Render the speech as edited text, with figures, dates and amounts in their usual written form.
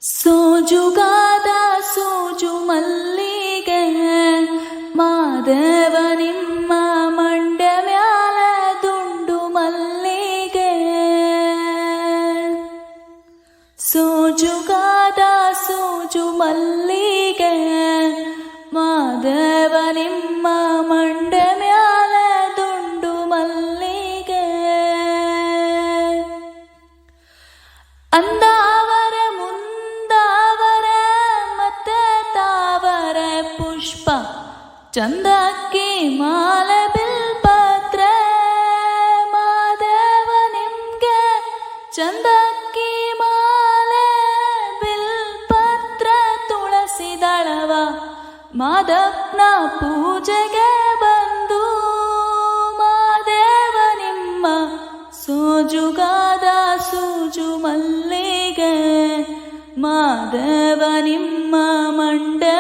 ಸೋಜುಗಾದ ಸೋಜು ಮಲ್ಲಿಗೆ ಮಾದೇವ ನಿಮ್ಮ ಮಂಡ್ಯ ಮ್ಯಾಲ ದುಂಡು ಮಲ್ಲಿಗೆ. ಸೋಜುಗಾದ ಸೋಜು ಮಲ್ಲಿಗೆ ಮಾದೇವ ನಿಮ್ಮ ಮಂಡ್ಯ ಮ್ಯಾಲ ದುಂಡು ಮಲ್ಲಿಗೆ. ಅಂದಾವರ ಮುಂದಾವರ ಮತ್ತೆ ತಾವರ ಪುಷ್ಪ ಚಂದಕ್ಕಿ ಮಾಲೆ ಬಿಲ್ಪತ್ರ ಮಾದೇವ ನಿಮ್ಗೆ ಚಂದಕ್ಕಿ ಮಾಲೆ ಬಿಲ್ಪತ್ರ ತುಳಸಿ ದಳವ ಮಾದಪ್ಪನ ಪೂಜೆಗೆ ಬಂದು ಮಾದೇವ ನಿಮ್ಮ ಸೋಜುಗಾದ ಸೂಜು ಮಲ್ಲಿಗೆ ಮಾದೇವ ನಿಮ್ಮ ಮಂಡ್ಯ